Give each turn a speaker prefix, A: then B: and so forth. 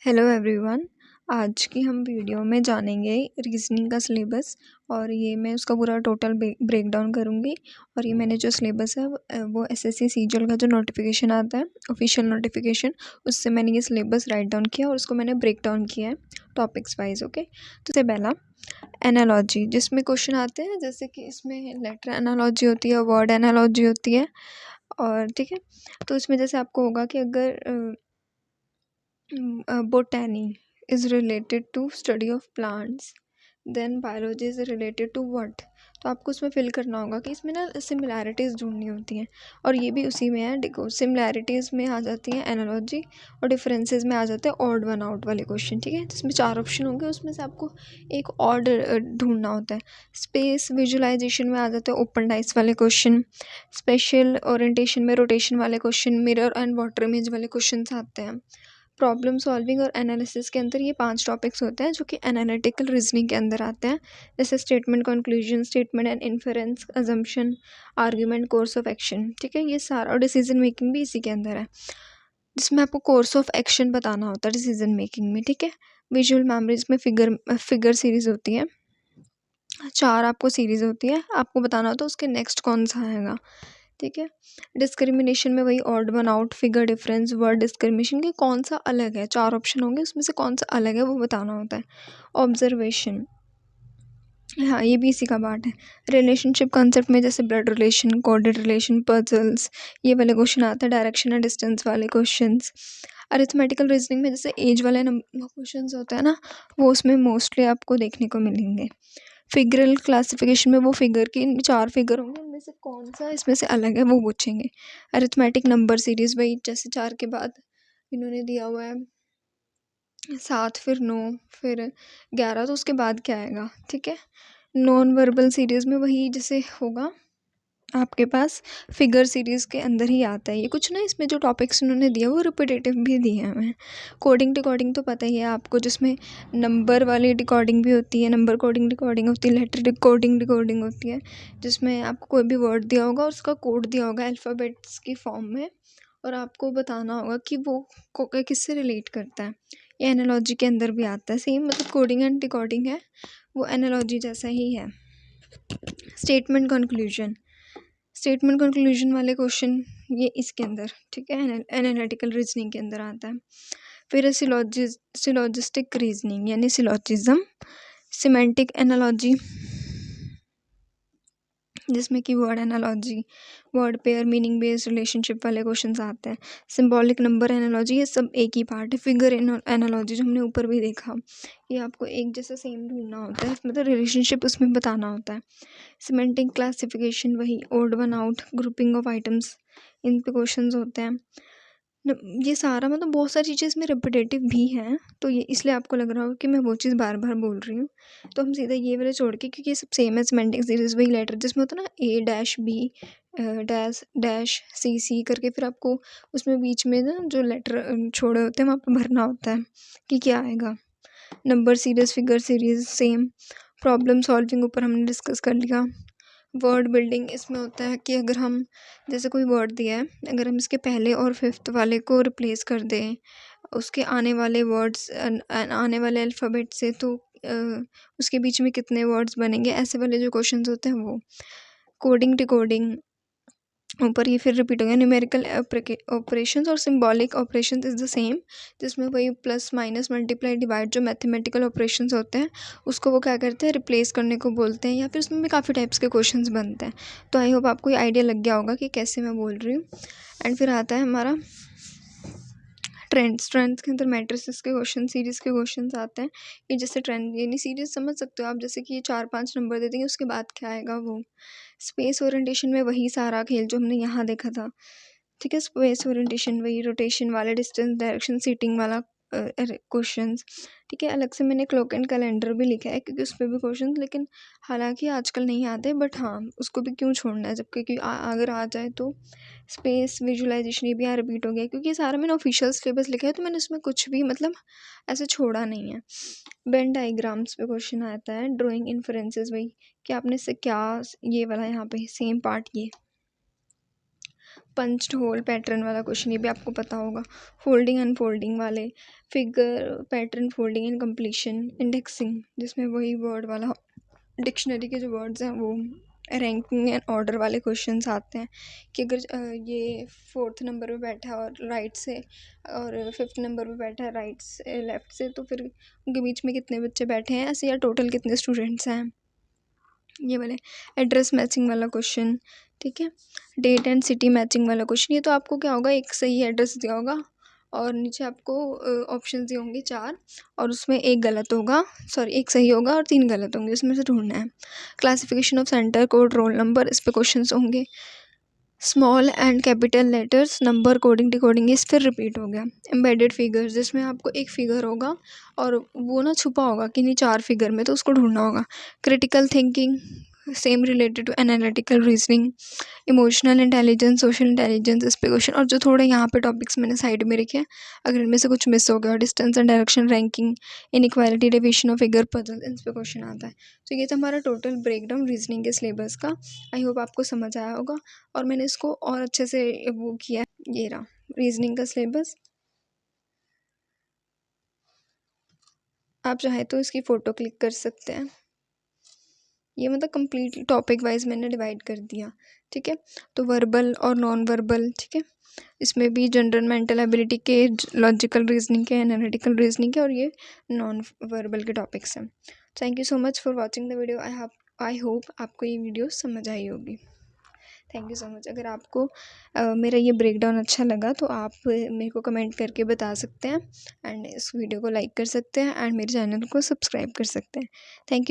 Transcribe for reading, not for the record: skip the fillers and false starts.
A: Hello everyone. आज की हम वीडियो में जानेंगे रीजनिंग का सिलेबस और ये मैं उसका पूरा टोटल ब्रेक डाउन करूँगी। और ये मैंने जो सिलेबस है वो एसएससी सीजीएल का जो नोटिफिकेशन आता है ऑफिशियल नोटिफिकेशन, उससे मैंने ये सिलेबस राइट डाउन किया और उसको मैंने ब्रेक डाउन किया है टॉपिक्स वाइज। ओके, तो सबसे पहला एनालॉजी, जिसमें क्वेश्चन आते हैं जैसे कि इसमें लेटर एनालॉजी होती है, वर्ड एनालॉजी होती है। और ठीक है, तो इसमें जैसे आपको होगा कि अगर botany is related to study of plants, then biology is related to what। तो आपको उसमें फिल करना होगा कि इसमें ना सिमिलैरिटीज़ ढूंढनी होती हैं, और ये भी उसी में है। देखो, सिमिलैरिटीज़ में आ जाती हैं एनालॉजी और डिफरेंसेस में आ जाते हैं ऑड वन आउट वाले क्वेश्चन। ठीक है, जिसमें 4 ऑप्शन होंगे, उसमें से आपको एक ऑड ढूंढना होता है। स्पेस विजुअलाइजेशन में आ जाते हैं ओपन डाइस वाले क्वेश्चन। स्पेशल ओरिएंटेशन में रोटेशन वाले question, mirror and water image वाले क्वेश्चन आते हैं। प्रॉब्लम सॉल्विंग और एनालिसिस के अंदर ये 5 टॉपिक्स होते हैं जो कि एनालिटिकल रीजनिंग के अंदर आते हैं, जैसे statement conclusion, statement and inference, assumption, argument, course of action. ठीक है, ये सारा, और डिसीजन मेकिंग भी इसी के अंदर है, जिसमें आपको कोर्स ऑफ एक्शन बताना होता है डिसीजन मेकिंग में। ठीक है, विजुअल मेमोरीज में फिगर सीरीज होती है, 4 आपको सीरीज होती है, आपको बताना होता है उसके नेक्स्ट कौन सा आएगा। ठीक है, डिस्क्रिमिनेशन में वही odd one out, figure difference, word discrimination के कौन सा अलग है, 4 ऑप्शन होंगे, उसमें से कौन सा अलग है वो बताना होता है। ऑब्जर्वेशन, हाँ, ये भी इसी का पार्ट है। रिलेशनशिप कॉन्सेप्ट में जैसे blood relation, coded relation, puzzles, ये वाले क्वेश्चन आते हैं। डायरेक्शन एंड डिस्टेंस वाले क्वेश्चंस। अरिथमेटिकल रीजनिंग में जैसे एज वाले नंबर क्वेश्चंस होते हैं ना, वो उसमें मोस्टली आपको देखने को मिलेंगे। फिगरल क्लासिफिकेशन में वो फिगर की 4 फिगर होंगे, उनमें से कौन सा इसमें से अलग है वो पूछेंगे। अरिथमेटिक नंबर सीरीज, वही जैसे 4 के बाद इन्होंने दिया हुआ है 7, फिर 9, फिर 11, तो उसके बाद क्या आएगा। ठीक है, नॉन वर्बल सीरीज़ में वही जैसे होगा आपके पास, फिगर सीरीज़ के अंदर ही आता है ये कुछ ना। इसमें जो टॉपिक्स उन्होंने दिए वो रिपीटेटिव भी दिए हैं हमें। कोडिंग डिकोडिंग तो पता ही है आपको, जिसमें नंबर वाली डिकोडिंग भी होती है, नंबर कोडिंग डिकोडिंग होती है, लेटर डिकोडिंग डिकोडिंग होती है, जिसमें आपको कोई भी वर्ड दिया होगा और उसका कोड दिया होगा अल्फ़ाबेट्स की फॉर्म में, और आपको बताना होगा कि वो किससे रिलेट करता है। ये एनालॉजी के अंदर भी आता है सेम, मतलब कोडिंग एंड डिकोडिंग है वो एनालॉजी जैसा ही है। स्टेटमेंट कंक्लूजन, स्टेटमेंट कंक्लूजन वाले क्वेश्चन ये इसके अंदर, ठीक है, एनालिटिकल रीजनिंग के अंदर आता है। फिर सिलॉजिस्टिक रीजनिंग यानी सिलॉजिज्म, सिमेंटिक एनालॉजी, जिसमें कि word analogy, word pair, meaning based relationship वाले क्वेश्चंस आते हैं। सिंबॉलिक नंबर एनालॉजी, ये सब एक ही पार्ट है। फिगर एनालॉजी जो हमने ऊपर भी देखा, ये आपको एक जैसा सेम ढूंढना होता है, मतलब रिलेशनशिप उसमें बताना होता है। सिमेंटिक क्लासिफिकेशन, वही odd one out, grouping of items, इन पे क्वेश्चंस होते हैं। ये सारा मतलब बहुत सारी चीज़ें इसमें रिपीटेटिव भी हैं, तो ये इसलिए आपको लग रहा होगा कि मैं वो चीज़ बार बार बोल रही हूँ। तो हम सीधा ये वाले छोड़ के, क्योंकि ये सब सेम है, सिमेंटिक सीरीज वही लेटर जिसमें होता है ना ए dash B dash dash C सी करके, फिर आपको उसमें बीच में ना जो लेटर छोड़े होते हैं वहाँ पे भरना होता है कि क्या आएगा। Number series, figure series same. Problem solving ऊपर हमने डिस्कस कर लिया। वर्ड बिल्डिंग इसमें होता है कि अगर हम जैसे कोई वर्ड दिया है, अगर हम इसके पहले और 5th वाले को रिप्लेस कर दें उसके आने वाले वर्ड्स आने वाले अल्फ़ाबेट से, तो उसके बीच में कितने वर्ड्स बनेंगे, ऐसे वाले जो क्वेश्चंस होते हैं वो। कोडिंग डिकोडिंग ऊपर ये फिर रिपीट हो गया। न्यूमेरिकल ऑपरेशंस और symbolic operations is the same, जिसमें वही प्लस माइनस मल्टीप्लाई डिवाइड जो मैथमेटिकल ऑपरेशंस होते हैं उसको वो क्या करते हैं, रिप्लेस करने को बोलते हैं, या फिर उसमें भी काफ़ी टाइप्स के क्वेश्चंस बनते हैं। तो आई होप आपको ये आइडिया लग गया होगा कि कैसे मैं बोल रही हूँ। एंड फिर आता है हमारा स्ट्रेंथ के अंदर मैट्रिसेस के क्वेश्चन, सीरीज़ के क्वेश्चन आते हैं। ये जैसे ट्रेंड यानी सीरीज़ समझ सकते हो आप, जैसे कि ये 4-5 नंबर दे देंगे, उसके बाद क्या आएगा वो। स्पेस ओरिएंटेशन में वही सारा खेल जो हमने यहाँ देखा था। ठीक है, स्पेस ओरिएंटेशन वही रोटेशन वाला, डिस्टेंस डायरेक्शन सीटिंग वाला क्वेश्चंस। ठीक है, अलग से मैंने क्लॉक एंड कैलेंडर भी लिखा है क्योंकि उस पर भी क्वेश्चन, लेकिन हालांकि आजकल नहीं आते, बट हाँ उसको भी क्यों छोड़ना है, जबकि अगर आ जाए तो। स्पेस विजुअलाइजेशन ये भी यहाँ रिपीट हो गया क्योंकि ये सारा मैंने ऑफिशियल सिलेबस लिखा है, तो मैंने उसमें कुछ भी मतलब ऐसे छोड़ा नहीं है। वेन डाइग्राम्स पे क्वेश्चन आता है। ड्राइंग इन्फ्रेंसेस, वही कि आपने से क्या, ये वाला यहाँ पे सेम पार्ट ये। पंच्ड होल पैटर्न वाला क्वेश्चन, ये भी आपको पता होगा। फोल्डिंग अनफोल्डिंग वाले, figure pattern, folding and completion, indexing जिसमें वही वर्ड वाला डिक्शनरी के जो वर्ड्स हैं वो, रैंकिंग एंड ऑर्डर वाले क्वेश्चंस आते हैं कि अगर ये 4th नंबर पे बैठा है और राइट से, और 5th नंबर पे बैठा है राइट से लेफ्ट से, तो फिर उनके बीच में कितने बच्चे बैठे हैं ऐसे, या टोटल कितने स्टूडेंट्स हैं, ये वाले। एड्रेस मैचिंग वाला क्वेश्चन, ठीक है। डेट एंड सिटी मैचिंग वाला क्वेश्चन, ये तो आपको क्या होगा, एक सही एड्रेस दिया होगा और नीचे आपको ऑप्शन दिए होंगे 4 और उसमें एक गलत होगा, सॉरी एक सही होगा और 3 गलत होंगे, उसमें से ढूंढना है। Classification of centre code, roll number, इस पे क्वेश्चंस होंगे। Small and capital letters, number coding decoding, इस फिर रिपीट हो गया। एम्बेडेड फिगर्स, जिसमें आपको एक फिगर होगा और वो ना छुपा होगा कि नहीं 4 फिगर में, तो उसको ढूंढना होगा। Critical thinking, same related to analytical reasoning. Emotional intelligence, social intelligence, इस पे क्वेश्चन। और जो थोड़े यहाँ पे टॉपिक्स मैंने साइड में रखे हैं, अगर इनमें से कुछ मिस हो गया, distance and direction, ranking, inequality, division of figure, puzzle, इन पे क्वेश्चन आता है। तो ये था हमारा टोटल ब्रेकडाउन रीजनिंग के सिलेबस का। आई होप आपको समझ आया होगा और मैंने इसको और अच्छे से वो किया। ये रहा रीजनिंग का सिलेबस, आप चाहे तो इसकी फ़ोटो क्लिक कर सकते हैं। ये मतलब कंप्लीट टॉपिक वाइज मैंने डिवाइड कर दिया, ठीक है। तो वर्बल और नॉन वर्बल, ठीक है, इसमें भी जनरल मेंटल एबिलिटी के, लॉजिकल रीजनिंग के, एनालिटिकल रीजनिंग के, और ये नॉन वर्बल के टॉपिक्स हैं। Thank you so much for watching the video. I hope आपको ये वीडियो समझ आई होगी। Thank you so much. अगर आपको मेरा ये ब्रेकडाउन अच्छा लगा तो आप मेरे को कमेंट करके बता सकते हैं, एंड इस वीडियो को लाइक कर सकते हैं, एंड मेरे चैनल को सब्सक्राइब कर सकते हैं। Thank you.